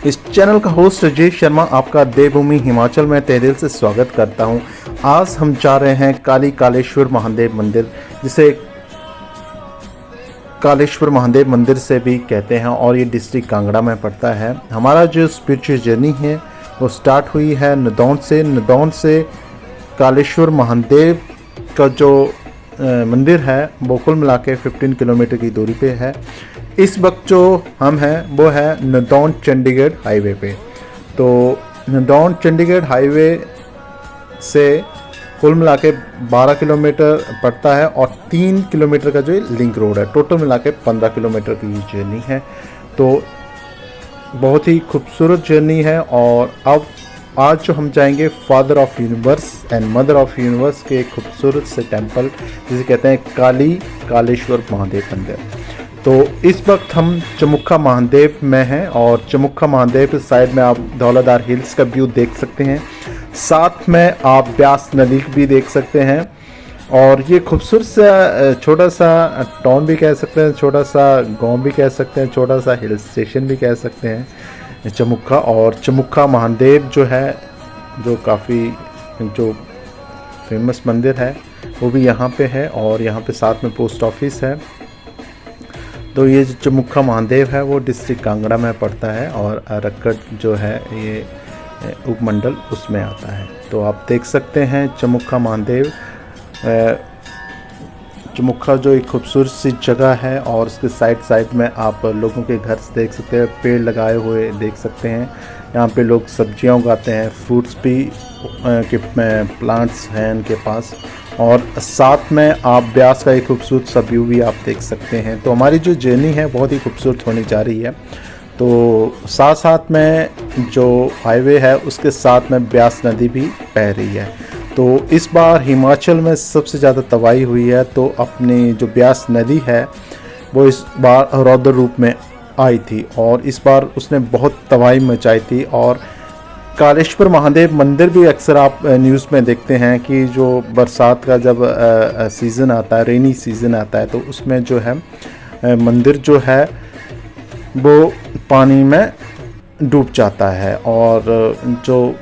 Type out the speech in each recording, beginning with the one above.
इस चैनल का होस्ट राजेश शर्मा आपका देवभूमि हिमाचल में तहे दिल से स्वागत करता हूं। आज हम जा रहे हैं काली कालेश्वर महादेव मंदिर, जिसे कालेश्वर महादेव मंदिर से भी कहते हैं और ये डिस्ट्रिक्ट कांगड़ा में पड़ता है। हमारा जो स्पिरिचुअल जर्नी है वो स्टार्ट हुई है नदौन से कालेश्वर महादेव का जो मंदिर है वो कुल मिला के 15 किलोमीटर की दूरी पे है। इस वक्त जो हम हैं वो है नदौन चंडीगढ़ हाईवे पे। तो नदौन चंडीगढ़ हाईवे से कुल मिला के 12 किलोमीटर पड़ता है और 3 किलोमीटर का जो लिंक रोड है, टोटल मिला के 15 किलोमीटर की जर्नी है। तो बहुत ही खूबसूरत जर्नी है। और अब आज जो हम जाएंगे father of universe and mother of universe के एक खूबसूरत से टेंपल जिसे कहते हैं काली कालेश्वर महादेव मंदिर। तो इस वक्त हम चमुक्खा महादेव में हैं और चमुक्खा महादेव के साइड में आप धौलाधार हिल्स का व्यू देख सकते हैं, साथ में आप ब्यास नदी भी देख सकते हैं। और ये खूबसूरत सा छोटा सा टाउन भी कह सकते हैं, छोटा सा गांव भी कह सकते हैं, छोटा सा हिल स्टेशन भी कह सकते हैं चमुक्खा। और चमुक्खा महादेव जो है, जो काफ़ी जो फेमस मंदिर है वो भी यहाँ पे है और यहाँ पे साथ में पोस्ट ऑफिस है। तो ये जो चमुक्खा महादेव है वो डिस्ट्रिक्ट कांगड़ा में पड़ता है और रक्कड़ जो है ये उपमंडल उसमें आता है। तो आप देख सकते हैं चमुक्खा महादेव, चमुक्खा जो एक खूबसूरत सी जगह है और उसके साइड में आप लोगों के घर से देख सकते हैं, पेड़ लगाए हुए देख सकते हैं। यहाँ पे लोग सब्जियाँ उगाते हैं, फ्रूट्स भी के प्लांट्स हैं इनके पास। और साथ में आप ब्यास का एक खूबसूरत सा व्यू भी आप देख सकते हैं। तो हमारी जो जर्नी है बहुत ही खूबसूरत होने जा रही है। तो साथ में जो हाईवे है उसके साथ में ब्यास नदी भी बह रही है। तो इस बार हिमाचल में सबसे ज़्यादा तबाही हुई है। तो अपनी जो ब्यास नदी है वो इस बार रौद्र रूप में आई थी और इस बार उसने बहुत तबाही मचाई थी। और कालेश्वर महादेव मंदिर भी अक्सर आप न्यूज़ में देखते हैं कि जो बरसात का जब सीज़न आता है, रेनी सीज़न आता है, तो उसमें जो है मंदिर जो है वो पानी में डूब जाता है। और जो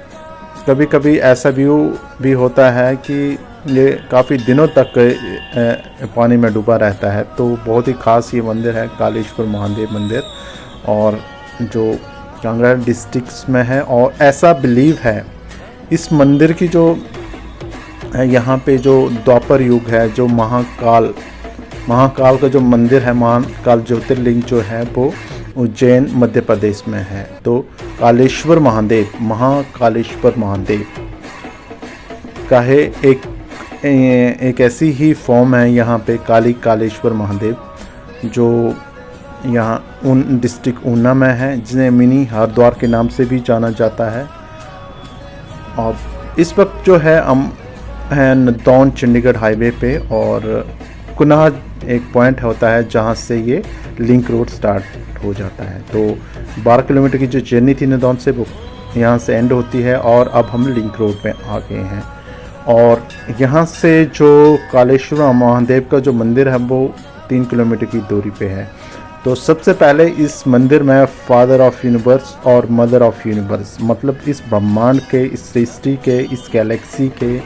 कभी कभी ऐसा व्यू भी होता है कि ये काफ़ी दिनों तक पानी में डूबा रहता है। तो बहुत ही ख़ास ये मंदिर है कालेश्वर महादेव मंदिर और जो कांगड़ा डिस्ट्रिक्ट में है। और ऐसा बिलीव है इस मंदिर की जो यहाँ पे जो द्वापर युग है, जो महाकाल का जो मंदिर है, महाकाल ज्योतिर्लिंग जो है वो उज्जैन मध्य प्रदेश में है। तो कालेश्वर महादेव, महाकालेश्वर महादेव का है एक ऐसी ही फॉर्म है यहाँ पे काली कालेश्वर महादेव, जो यहाँ उन डिस्ट्रिक्ट ऊना में है, जिन्हें मिनी हरिद्वार के नाम से भी जाना जाता है। और इस वक्त जो है हम हैं नदौन चंडीगढ़ हाईवे पे और कुनाह एक पॉइंट होता है जहाँ से ये लिंक रोड स्टार्ट हो जाता है। तो 12 किलोमीटर की जो जर्नी थी नदौन से वो यहाँ से एंड होती है और अब हम लिंक रोड पे आ गए हैं। और यहाँ से जो कालेश्वर महादेव का जो मंदिर है वो 3 किलोमीटर की दूरी पे है। तो सबसे पहले इस मंदिर में फादर ऑफ यूनिवर्स और मदर ऑफ यूनिवर्स, मतलब इस ब्रह्मांड के, इस सृष्टि के, इस गैलेक्सी के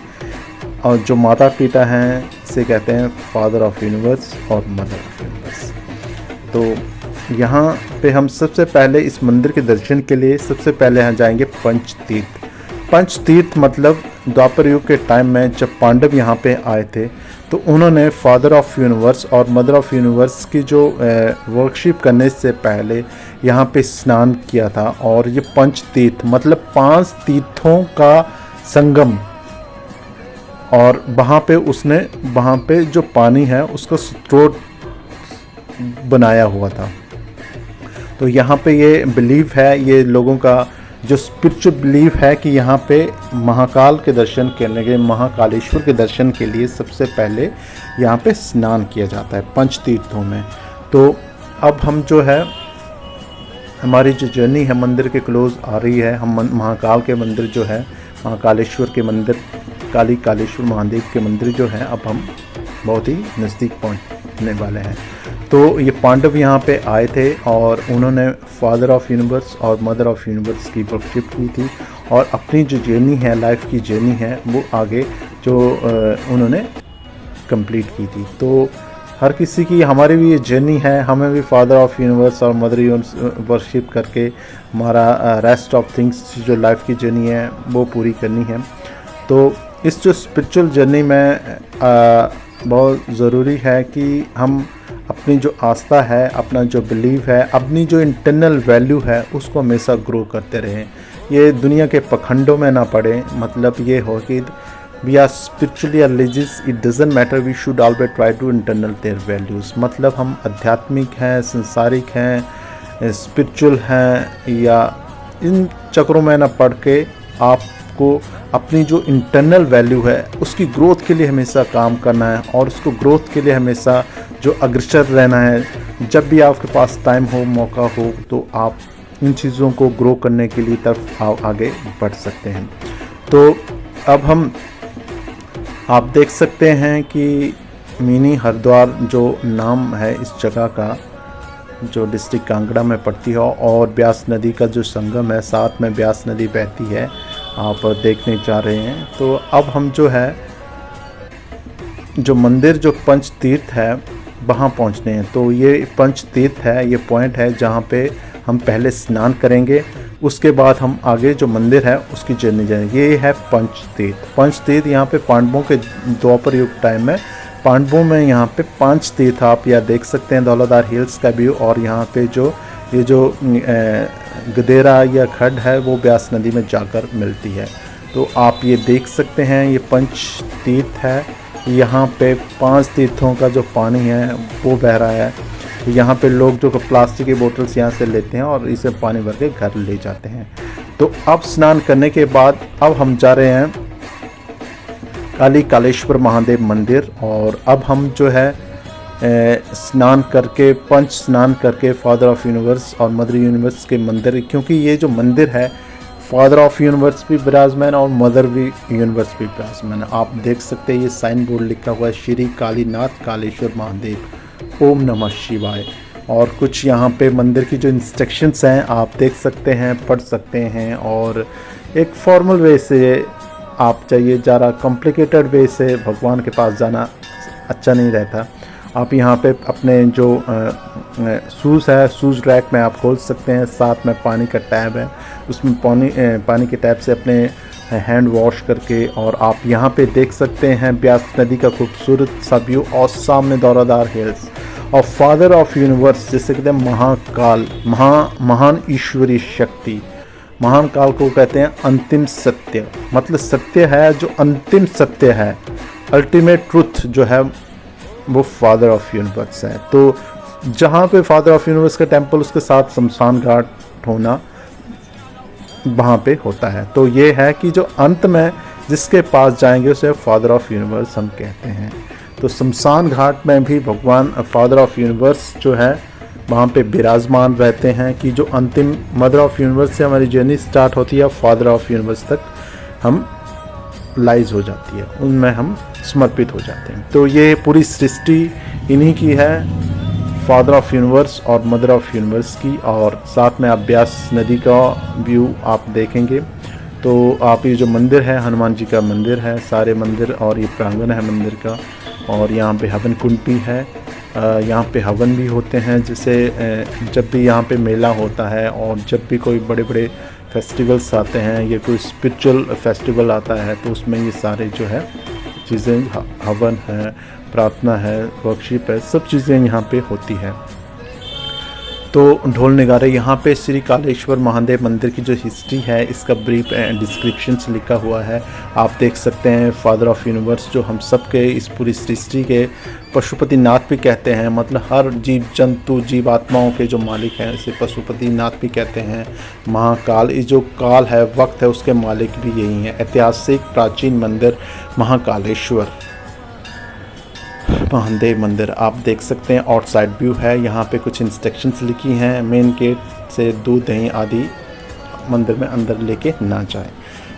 और जो माता पिता हैं से कहते हैं फादर ऑफ यूनिवर्स और मदर ऑफ यूनिवर्स। तो यहाँ पे हम सबसे पहले इस मंदिर के दर्शन के लिए सबसे पहले यहाँ जाएंगे पंचतीर्थ मतलब द्वापर युग के टाइम में जब पांडव यहाँ पे आए थे तो उन्होंने फादर ऑफ यूनिवर्स और मदर ऑफ यूनिवर्स की जो वर्शिप करने से पहले यहाँ पे स्नान किया था। और ये पंचतीर्थ मतलब 5 तीर्थों का संगम, और वहाँ पे जो पानी है उसका स्रोत बनाया हुआ था। तो यहाँ पे ये बिलीव है, ये लोगों का जो स्पिरिचुअल बिलीव है कि यहाँ पे महाकाल के दर्शन करने के, महाकालेश्वर के दर्शन के लिए सबसे पहले यहाँ पे स्नान किया जाता है पंचतीर्थों में। तो अब हम जो है हमारी जो जर्नी है मंदिर के क्लोज आ रही है। हम महाकाल के मंदिर जो है, महाकालेश्वर के मंदिर, काली कालेश्वर महादेव के मंदिर जो है अब हम बहुत ही नज़दीक पहुँचने वाले हैं। तो ये पांडव यहाँ पे आए थे और उन्होंने फादर ऑफ यूनिवर्स और मदर ऑफ यूनिवर्स की वर्शिप की थी और अपनी जो जर्नी है, लाइफ की जर्नी है, वो आगे जो उन्होंने कंप्लीट की थी। तो हर किसी की, हमारी भी ये जर्नी है, हमें भी फादर ऑफ यूनिवर्स और मदर यूनिवर्स वर्शिप करके हमारा रेस्ट ऑफ थिंग्स जो लाइफ की जर्नी है वो पूरी करनी है। तो इस जो स्पिरिचुअल जर्नी में बहुत ज़रूरी है कि हम अपनी जो आस्था है, अपना जो बिलीव है, अपनी जो इंटरनल वैल्यू है उसको हमेशा ग्रो करते रहें। ये दुनिया के पखंडों में ना पड़े। मतलब ये हो कि we are spiritually religious, it doesn't matter, we should always try to internal their values. मतलब हम आध्यात्मिक हैं, संसारिक हैं, स्पिरिचुअल हैं, या इन चक्रों में ना पढ़ के आपको अपनी जो इंटरनल वैल्यू है उसकी ग्रोथ के लिए हमेशा काम करना है और उसको ग्रोथ के लिए हमेशा जो अग्रसर रहना है। जब भी आपके पास टाइम हो, मौका हो, तो आप इन चीज़ों को ग्रो करने के लिए तरफ आगे बढ़ सकते हैं। तो अब आप देख सकते हैं कि मिनी हरिद्वार जो नाम है इस जगह का, जो डिस्ट्रिक्ट कांगड़ा में पड़ती है, और ब्यास नदी का जो संगम है, साथ में ब्यास नदी बहती है, आप देखने जा रहे हैं। तो अब हम जो है जो मंदिर जो पंच तीर्थ है वहाँ पहुँचने हैं। तो ये पंच तीर्थ है, ये पॉइंट है जहाँ पे हम पहले स्नान करेंगे, उसके बाद हम आगे जो मंदिर है उसकी जर्नी जाएंगे। ये है पंच तीर्थ। पंच तीर्थ यहाँ पे पांडवों के द्वापर युग टाइम में, पांडवों में यहाँ पे 5 तीर्थ आप यहाँ देख सकते हैं। दौलतदार हिल्स का व्यू, और यहाँ पे ये जो गदेरा या खड्ड है वो ब्यास नदी में जाकर मिलती है। तो आप ये देख सकते हैं, ये पंच तीर्थ है। यहाँ पे 5 तीर्थों का जो पानी है वो बह रहा है। यहाँ पे लोग जो प्लास्टिक की बोतल्स यहाँ से लेते हैं और इसे पानी भर के घर ले जाते हैं। तो अब स्नान करने के बाद अब हम जा रहे हैं काली कालेश्वर महादेव मंदिर। और अब हम जो है स्नान करके, पंच स्नान करके फादर ऑफ यूनिवर्स और मदर यूनिवर्स के मंदिर, क्योंकि ये जो मंदिर है फादर ऑफ यूनिवर्स भी विराजमान और मदर भी यूनिवर्स भी विराजमान। आप देख सकते हैं ये साइन बोर्ड लिखा हुआ है, श्री कालीनाथ कालेश्वर महादेव, ओम नमः शिवाय। और कुछ यहाँ पे मंदिर की जो इंस्ट्रक्शंस हैं आप देख सकते हैं, पढ़ सकते हैं। और एक फॉर्मल वे से आप चाहिए, ज़रा कॉम्प्लिकेटेड वे से भगवान के पास जाना अच्छा नहीं रहता। आप यहाँ पे अपने जो शूज़ है, शूज़ रैक में आप खोल सकते हैं, साथ में पानी का टैब है, उसमें पानी के टैब से अपने हैंड वॉश करके। और आप यहाँ पे देख सकते हैं ब्यास नदी का खूबसूरत सा व्यू, और सामने दौरादार हिल्स। और फादर ऑफ यूनिवर्स जिसे कहते हैं महाकाल, महान ईश्वरीय शक्ति। महान काल को कहते हैं अंतिम सत्य, मतलब सत्य है जो अंतिम सत्य है, अल्टीमेट ट्रुथ जो है वो फादर ऑफ यूनिवर्स है। तो जहाँ पे फादर ऑफ यूनिवर्स का टेंपल, उसके साथ शमशान घाट होना वहाँ पे होता है। तो ये है कि जो अंत में जिसके पास जाएंगे उसे फादर ऑफ यूनिवर्स हम कहते हैं। तो शमशान घाट में भी भगवान फादर ऑफ यूनिवर्स जो है वहाँ पे विराजमान रहते हैं, कि जो अंतिम मदर ऑफ यूनिवर्स से हमारी जर्नी स्टार्ट होती है, फादर ऑफ यूनिवर्स तक हम लाइज हो जाती है, उनमें हम समर्पित हो जाते हैं। तो ये पूरी सृष्टि इन्हीं की है, फादर ऑफ यूनिवर्स और मदर ऑफ यूनिवर्स की। और साथ में आप ब्यास नदी का व्यू आप देखेंगे। तो आप ये जो मंदिर है, हनुमान जी का मंदिर है, सारे मंदिर, और ये प्रांगण है मंदिर का। और यहाँ पे हवन कुंड भी है, यहाँ पे हवन भी होते हैं, जिसे जब भी यहाँ पे मेला होता है और जब भी कोई बड़े बड़े फेस्टिवल्स आते हैं, ये कोई स्पिरिचुअल फेस्टिवल आता है, तो उसमें ये सारे जो है चीज़ें, हवन है, प्रार्थना है, वर्शिप है, सब चीज़ें यहाँ पे होती है। तो ढोल नगारे यहाँ पे श्री कालेश्वर महादेव मंदिर की जो हिस्ट्री है इसका ब्रीफ डिस्क्रिप्शंस लिखा हुआ है, आप देख सकते हैं। फादर ऑफ यूनिवर्स जो हम सब के इस पूरी सृष्टि के पशुपति नाथ भी कहते हैं, मतलब हर जीव जंतु जीव आत्माओं के जो मालिक हैं इसे पशुपति नाथ भी कहते हैं। महाकाल, ये जो काल है, वक्त है, उसके मालिक भी यही हैं। ऐतिहासिक प्राचीन मंदिर महाकालेश्वर महादेव मंदिर आप देख सकते हैं। आउटसाइड व्यू है, यहाँ पे कुछ इंस्ट्रक्शंस लिखी हैं, मेन गेट से दूध दही आदि मंदिर में अंदर लेके ना जाए।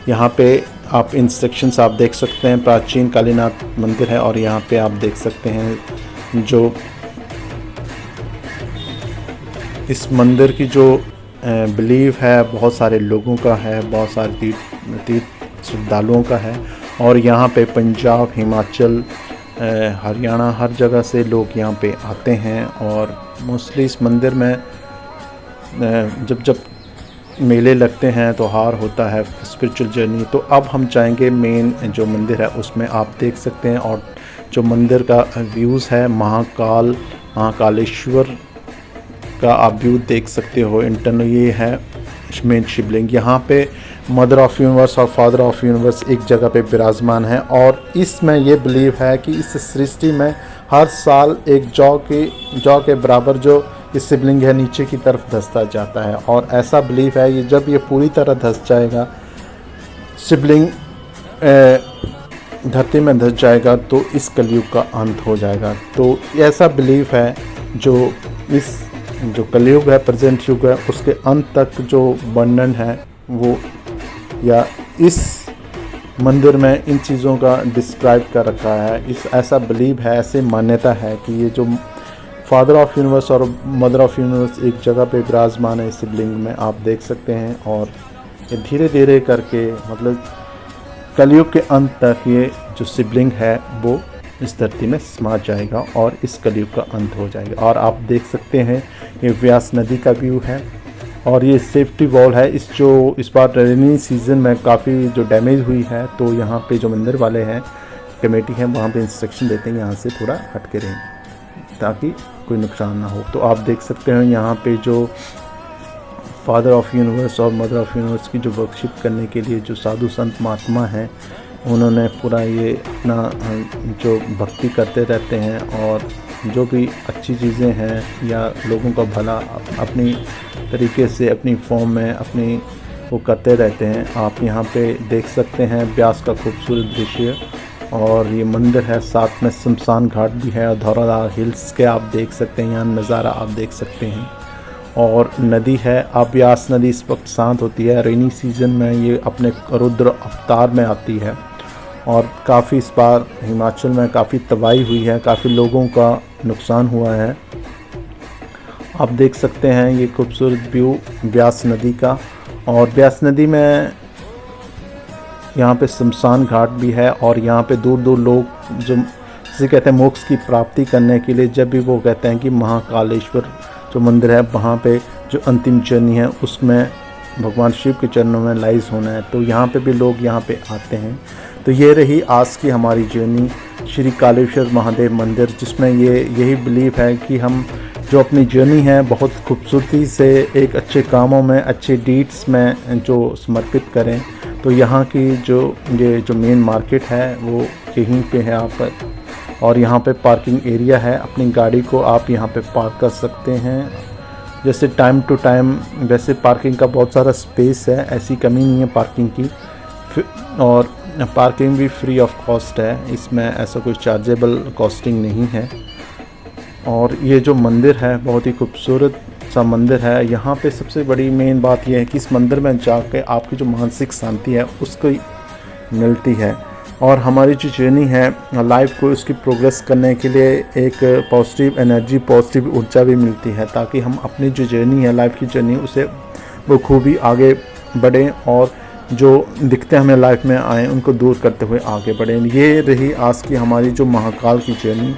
यहाँ पे आप इंस्ट्रक्शंस आप देख सकते हैं। प्राचीन कालीनाथ मंदिर है, और यहाँ पे आप देख सकते हैं जो इस मंदिर की जो बिलीव है बहुत सारे लोगों का है, बहुत सारे तीर्थ श्रद्धालुओं का है। और यहाँ पे पंजाब, हिमाचल, हरियाणा हर जगह से लोग यहाँ पे आते हैं। और मोस्टली इस मंदिर में जब मेले लगते हैं, त्योहार होता है, स्पिरिचुअल जर्नी। तो अब हम जाएंगे मेन जो मंदिर है उसमें, आप देख सकते हैं। और जो मंदिर का व्यूज़ है महाकालेश्वर का आप व्यू देख सकते हो इंटरनल। ये है मेन शिवलिंग। यहाँ पे मदर ऑफ़ यूनिवर्स और फादर ऑफ़ यूनिवर्स एक जगह पे विराजमान है। और इसमें ये बिलीव है कि इस सृष्टि में हर साल एक जौ के बराबर जो ये शिवलिंग है नीचे की तरफ धंसता जाता है। और ऐसा बिलीव है ये जब ये पूरी तरह धंस जाएगा, शिवलिंग धरती में धंस जाएगा, तो इस कलयुग का अंत हो जाएगा। तो ऐसा बिलीव है जो कलयुग है, प्रेजेंट युग है, उसके अंत तक जो वर्णन है वो, या इस मंदिर में इन चीज़ों का डिस्क्राइब कर रखा है। ऐसा बिलीव है, ऐसे मान्यता है कि ये जो फादर ऑफ़ यूनिवर्स और मदर ऑफ़ यूनिवर्स एक जगह पे विराजमान है शिवलिंग में, आप देख सकते हैं। और ये धीरे धीरे करके मतलब कलयुग के अंत तक ये जो शिवलिंग है वो इस धरती में समा जाएगा और इस कलयुग का अंत हो जाएगा। और आप देख सकते हैं ये व्यास नदी का व्यू है। और ये सेफ्टी वॉल है। इस बार रेनी सीज़न में काफ़ी जो डैमेज हुई है, तो यहाँ पे जो मंदिर वाले हैं, कमेटी है, वहाँ पे इंस्ट्रक्शन देते हैं यहाँ से थोड़ा हट के रहें ताकि कोई नुकसान ना हो। तो आप देख सकते हैं यहाँ पे जो फादर ऑफ़ यूनिवर्स और मदर ऑफ़ यूनिवर्स की जो वर्शिप करने के लिए जो साधु संत महात्मा हैं, उन्होंने पूरा ये अपना जो भक्ति करते रहते हैं। और जो भी अच्छी चीज़ें हैं या लोगों का भला अपनी तरीके से अपनी फॉर्म में अपनी वो करते रहते हैं। आप यहाँ पे देख सकते हैं ब्यास का खूबसूरत दृश्य। और ये मंदिर है, साथ में शमशान घाट भी है और धौलाधार हिल्स के आप देख सकते हैं, यहाँ नज़ारा आप देख सकते हैं। और नदी है, अब ब्यास नदी इस वक्त शांत होती है। रेनी सीज़न में ये अपने रुद्र अवतार में आती है। और काफ़ी इस बार हिमाचल में काफ़ी तबाही हुई है, काफ़ी लोगों का नुकसान हुआ है। आप देख सकते हैं ये खूबसूरत व्यू ब्यास नदी का। और ब्यास नदी में यहाँ पे शमशान घाट भी है। और यहाँ पे दूर दूर लोग जो जिसे कहते हैं मोक्ष की प्राप्ति करने के लिए, जब भी वो कहते हैं कि महाकालेश्वर जो मंदिर है वहाँ पे जो अंतिम जर्नी है उसमें भगवान शिव के चरणों में लाइज होना है, तो यहाँ पे भी लोग यहाँ पे आते हैं। तो ये रही आज की हमारी जर्नी श्री कालेश्वर महादेव मंदिर, जिसमें यही बिलीव है कि हम जो अपनी जर्नी है बहुत खूबसूरती से एक अच्छे कामों में, अच्छे डीड्स में जो समर्पित करें। तो यहाँ की ये जो मेन मार्केट है वो यहीं पे है यहाँ पर। और यहाँ पे पार्किंग एरिया है, अपनी गाड़ी को आप यहाँ पे पार्क कर सकते हैं। जैसे टाइम टू टाइम, वैसे पार्किंग का बहुत सारा स्पेस है, ऐसी कमी नहीं है पार्किंग की। और पार्किंग भी फ्री ऑफ कॉस्ट है, इसमें ऐसा कोई चार्जेबल कॉस्टिंग नहीं है। और ये जो मंदिर है बहुत ही खूबसूरत सा मंदिर है। यहाँ पे सबसे बड़ी मेन बात यह है कि इस मंदिर में जाके आपकी जो मानसिक शांति है उसको मिलती है। और हमारी जो जर्नी है लाइफ को उसकी प्रोग्रेस करने के लिए एक पॉजिटिव एनर्जी, पॉजिटिव ऊर्जा भी मिलती है, ताकि हम अपनी जो जर्नी है लाइफ की जर्नी उसे वो खूबी आगे बढ़ें और जो दिक्कतें हमें लाइफ में आए उनको दूर करते हुए आगे बढ़ें। ये रही आज की हमारी जो महाकाल की जर्नी।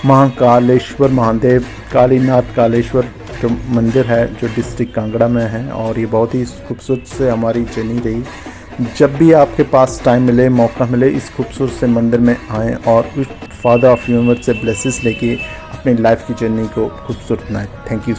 महाकालेश्वर महादेव कालीनाथ कालेश्वर जो मंदिर है जो डिस्ट्रिक्ट कांगड़ा में है, और ये बहुत ही खूबसूरत से हमारी जर्नी रही। जब भी आपके पास टाइम मिले, मौका मिले, इस खूबसूरत से मंदिर में आएँ और उस फादर ऑफ यूनिवर्स से ब्लेसिस लेके अपनी लाइफ की जर्नी को खूबसूरत बनाएं। Thank you.